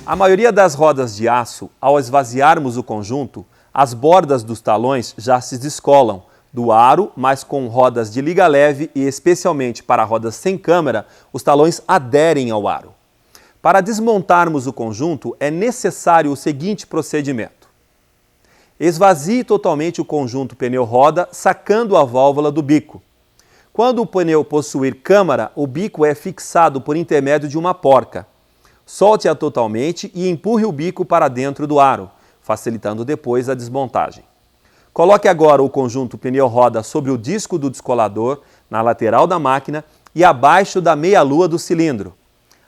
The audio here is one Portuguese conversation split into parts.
A maioria das rodas de aço, ao esvaziarmos o conjunto, as bordas dos talões já se descolam do aro, mas com rodas de liga leve e especialmente para rodas sem câmara, os talões aderem ao aro. Para desmontarmos o conjunto, é necessário o seguinte procedimento. Esvazie totalmente o conjunto pneu-roda, sacando a válvula do bico. Quando o pneu possuir câmara, o bico é fixado por intermédio de uma porca. Solte-a totalmente e empurre o bico para dentro do aro, facilitando depois a desmontagem. Coloque agora o conjunto pneu-roda sobre o disco do descolador, na lateral da máquina e abaixo da meia-lua do cilindro.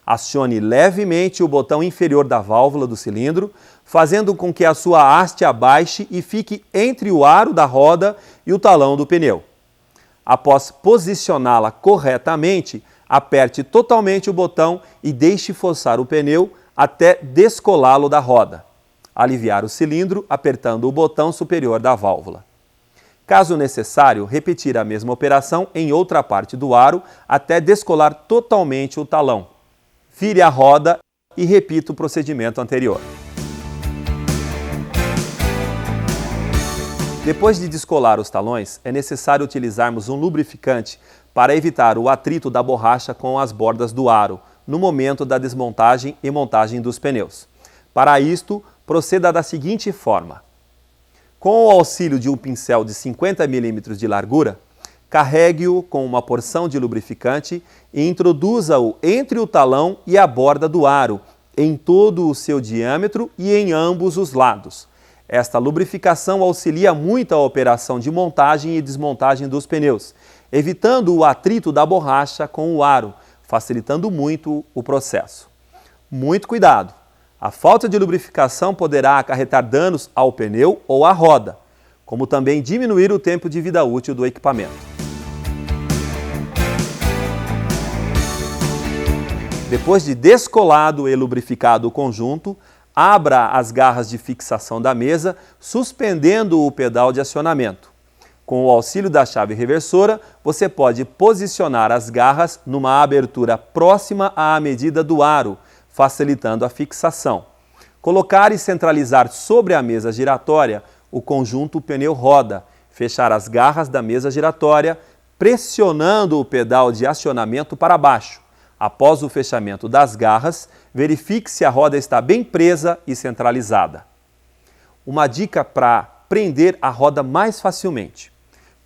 Acione levemente o botão inferior da válvula do cilindro, fazendo com que a sua haste abaixe e fique entre o aro da roda e o talão do pneu. Após posicioná-la corretamente, aperte totalmente o botão e deixe forçar o pneu até descolá-lo da roda. Aliviar o cilindro apertando o botão superior da válvula. Caso necessário, repetir a mesma operação em outra parte do aro até descolar totalmente o talão. Vire a roda e repita o procedimento anterior. Depois de descolar os talões, é necessário utilizarmos um lubrificante para evitar o atrito da borracha com as bordas do aro, no momento da desmontagem e montagem dos pneus. Para isto, proceda da seguinte forma. Com o auxílio de um pincel de 50 mm de largura, carregue-o com uma porção de lubrificante e introduza-o entre o talão e a borda do aro, em todo o seu diâmetro e em ambos os lados. Esta lubrificação auxilia muito a operação de montagem e desmontagem dos pneus, evitando o atrito da borracha com o aro, facilitando muito o processo. Muito cuidado! A falta de lubrificação poderá acarretar danos ao pneu ou à roda, como também diminuir o tempo de vida útil do equipamento. Depois de descolado e lubrificado o conjunto, abra as garras de fixação da mesa, suspendendo o pedal de acionamento. Com o auxílio da chave reversora, você pode posicionar as garras numa abertura próxima à medida do aro, facilitando a fixação. Colocar e centralizar sobre a mesa giratória o conjunto pneu-roda, fechar as garras da mesa giratória, pressionando o pedal de acionamento para baixo. Após o fechamento das garras, verifique se a roda está bem presa e centralizada. Uma dica para prender a roda mais facilmente.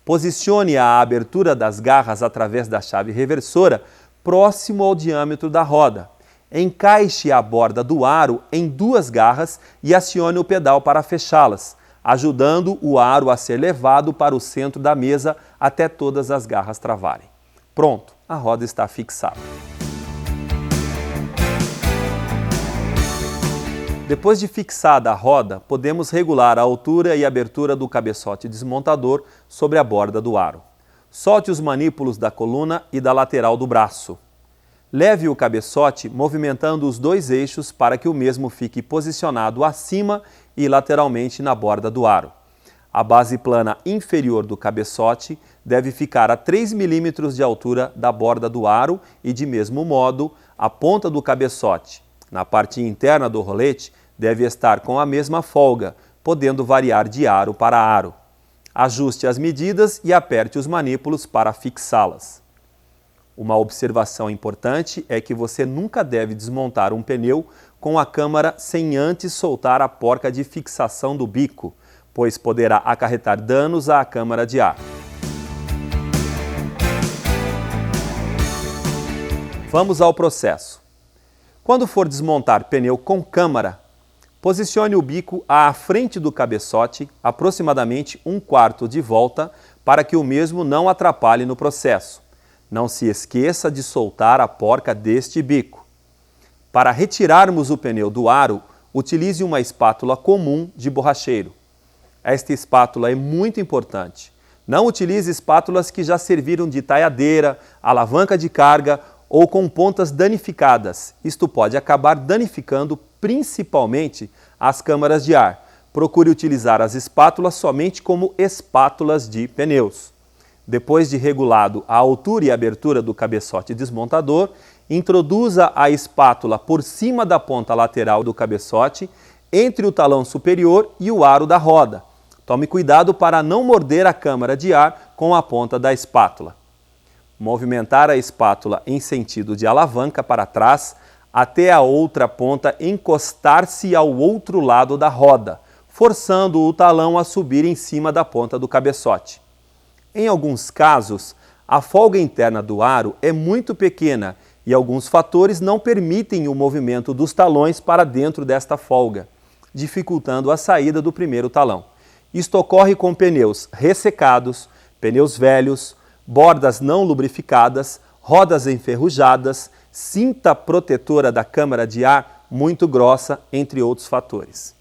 Posicione a abertura das garras através da chave reversora próximo ao diâmetro da roda. Encaixe a borda do aro em duas garras e acione o pedal para fechá-las, ajudando o aro a ser levado para o centro da mesa até todas as garras travarem. Pronto, a roda está fixada. Depois de fixada a roda, podemos regular a altura e abertura do cabeçote desmontador sobre a borda do aro. Solte os manípulos da coluna e da lateral do braço. Leve o cabeçote movimentando os dois eixos para que o mesmo fique posicionado acima e lateralmente na borda do aro. A base plana inferior do cabeçote deve ficar a 3 mm de altura da borda do aro e, de mesmo modo, a ponta do cabeçote, na parte interna do rolete, deve estar com a mesma folga, podendo variar de aro para aro. Ajuste as medidas e aperte os manípulos para fixá-las. Uma observação importante é que você nunca deve desmontar um pneu com a câmara sem antes soltar a porca de fixação do bico, pois poderá acarretar danos à câmara de ar. Vamos ao processo. Quando for desmontar pneu com câmara, posicione o bico à frente do cabeçote, aproximadamente 1/4 de volta, para que o mesmo não atrapalhe no processo. Não se esqueça de soltar a porca deste bico. Para retirarmos o pneu do aro, utilize uma espátula comum de borracheiro. Esta espátula é muito importante. Não utilize espátulas que já serviram de taiadeira, alavanca de carga ou com pontas danificadas. Isto pode acabar danificando principalmente as câmaras de ar. Procure utilizar as espátulas somente como espátulas de pneus. Depois de regulado a altura e abertura do cabeçote desmontador, introduza a espátula por cima da ponta lateral do cabeçote, entre o talão superior e o aro da roda. Tome cuidado para não morder a câmara de ar com a ponta da espátula. Movimentar a espátula em sentido de alavanca para trás até a outra ponta encostar-se ao outro lado da roda, forçando o talão a subir em cima da ponta do cabeçote. Em alguns casos, a folga interna do aro é muito pequena e alguns fatores não permitem o movimento dos talões para dentro desta folga, dificultando a saída do primeiro talão. Isto ocorre com pneus ressecados, pneus velhos, bordas não lubrificadas, rodas enferrujadas, cinta protetora da câmara de ar muito grossa, entre outros fatores.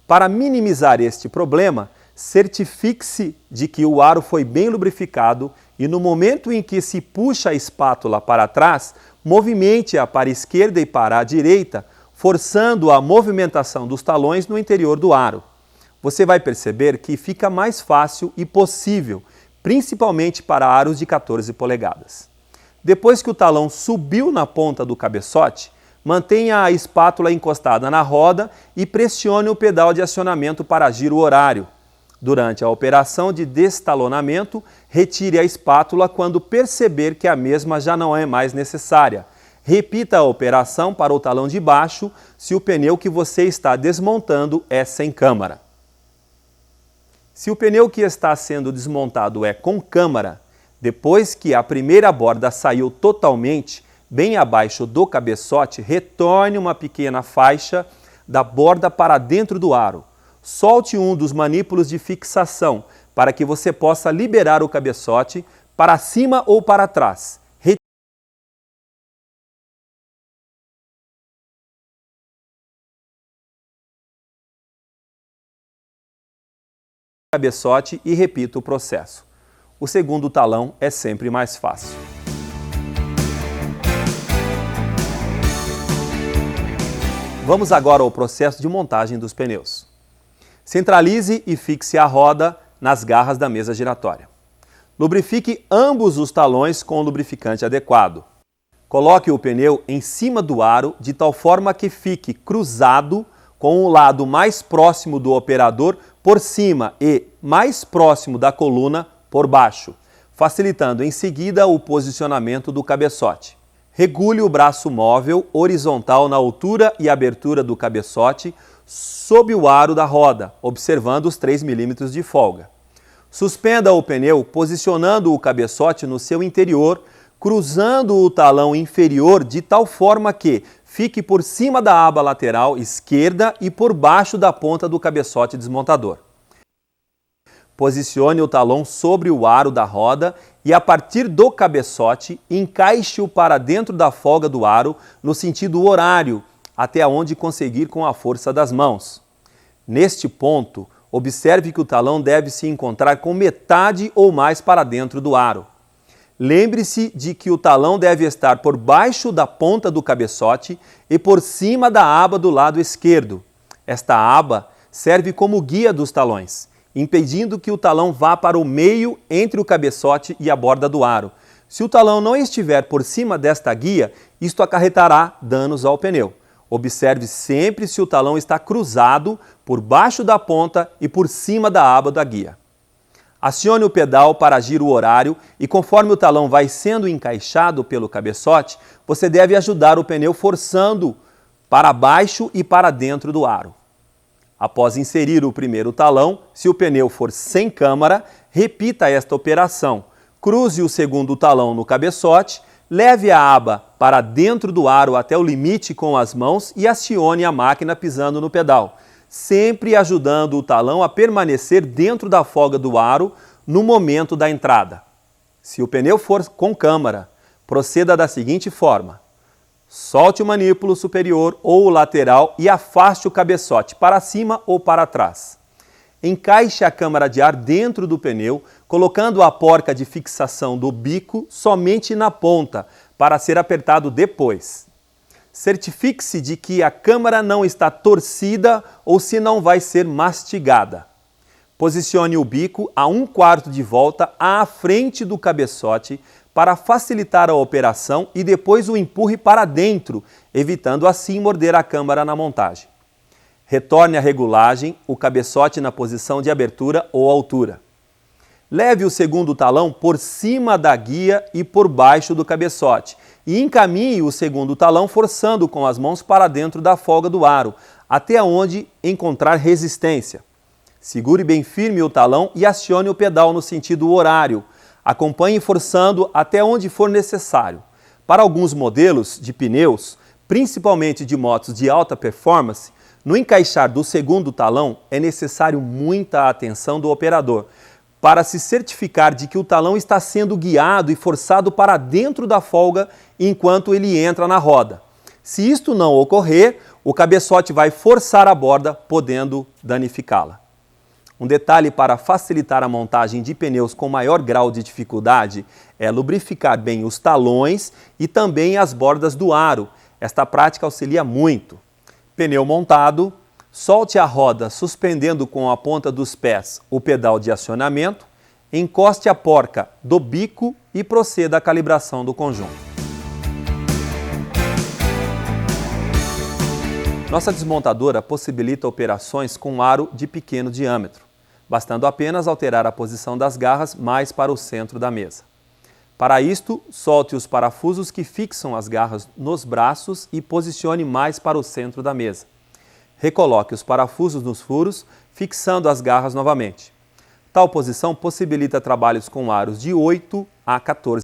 Para minimizar este problema, certifique-se de que o aro foi bem lubrificado e no momento em que se puxa a espátula para trás, movimente-a para a esquerda e para a direita, forçando a movimentação dos talões no interior do aro. Você vai perceber que fica mais fácil e possível, principalmente para aros de 14 polegadas. Depois que o talão subiu na ponta do cabeçote, mantenha a espátula encostada na roda e pressione o pedal de acionamento para giro horário. Durante a operação de destalonamento, retire a espátula quando perceber que a mesma já não é mais necessária. Repita a operação para o talão de baixo se o pneu que você está desmontando é sem câmara. Se o pneu que está sendo desmontado é com câmara, depois que a primeira borda saiu totalmente, bem abaixo do cabeçote, retorne uma pequena faixa da borda para dentro do aro. Solte um dos manípulos de fixação para que você possa liberar o cabeçote para cima ou para trás. Cabeçote e repita o processo. O segundo talão é sempre mais fácil. Vamos agora ao processo de montagem dos pneus. Centralize e fixe a roda nas garras da mesa giratória. Lubrifique ambos os talões com o lubrificante adequado. Coloque o pneu em cima do aro de tal forma que fique cruzado com o lado mais próximo do operador por cima e mais próximo da coluna por baixo, facilitando em seguida o posicionamento do cabeçote. Regule o braço móvel horizontal na altura e abertura do cabeçote sob o aro da roda, observando os 3 mm de folga. Suspenda o pneu posicionando o cabeçote no seu interior, cruzando o talão inferior de tal forma que fique por cima da aba lateral esquerda e por baixo da ponta do cabeçote desmontador. Posicione o talão sobre o aro da roda e, a partir do cabeçote, encaixe-o para dentro da folga do aro no sentido horário, até onde conseguir com a força das mãos. Neste ponto, observe que o talão deve se encontrar com metade ou mais para dentro do aro. Lembre-se de que o talão deve estar por baixo da ponta do cabeçote e por cima da aba do lado esquerdo. Esta aba serve como guia dos talões, impedindo que o talão vá para o meio entre o cabeçote e a borda do aro. Se o talão não estiver por cima desta guia, isto acarretará danos ao pneu. Observe sempre se o talão está cruzado por baixo da ponta e por cima da aba da guia. Acione o pedal para giro horário e, conforme o talão vai sendo encaixado pelo cabeçote, você deve ajudar o pneu forçando para baixo e para dentro do aro. Após inserir o primeiro talão, se o pneu for sem câmara, repita esta operação. Cruze o segundo talão no cabeçote, leve a aba para dentro do aro até o limite com as mãos e acione a máquina pisando no pedal, sempre ajudando o talão a permanecer dentro da folga do aro no momento da entrada. Se o pneu for com câmara, proceda da seguinte forma. Solte o manípulo superior ou lateral e afaste o cabeçote para cima ou para trás. Encaixe a câmara de ar dentro do pneu, colocando a porca de fixação do bico somente na ponta, para ser apertado depois. Certifique-se de que a câmara não está torcida ou se não vai ser mastigada. Posicione o bico a 1/4 de volta à frente do cabeçote para facilitar a operação e depois o empurre para dentro, evitando assim morder a câmara na montagem. Retorne à regulagem o cabeçote na posição de abertura ou altura. Leve o segundo talão por cima da guia e por baixo do cabeçote e encaminhe o segundo talão forçando com as mãos para dentro da folga do aro, até onde encontrar resistência. Segure bem firme o talão e acione o pedal no sentido horário. Acompanhe forçando até onde for necessário. Para alguns modelos de pneus, principalmente de motos de alta performance, no encaixar do segundo talão é necessário muita atenção do operador, para se certificar de que o talão está sendo guiado e forçado para dentro da folga enquanto ele entra na roda. Se isto não ocorrer, o cabeçote vai forçar a borda, podendo danificá-la. Um detalhe para facilitar a montagem de pneus com maior grau de dificuldade é lubrificar bem os talões e também as bordas do aro. Esta prática auxilia muito. Pneu montado, solte a roda suspendendo com a ponta dos pés o pedal de acionamento, encoste a porca do bico e proceda à calibração do conjunto. Nossa desmontadora possibilita operações com aro de pequeno diâmetro, bastando apenas alterar a posição das garras mais para o centro da mesa. Para isto, solte os parafusos que fixam as garras nos braços e posicione mais para o centro da mesa. Recoloque os parafusos nos furos, fixando as garras novamente. Tal posição possibilita trabalhos com aros de 8 a 14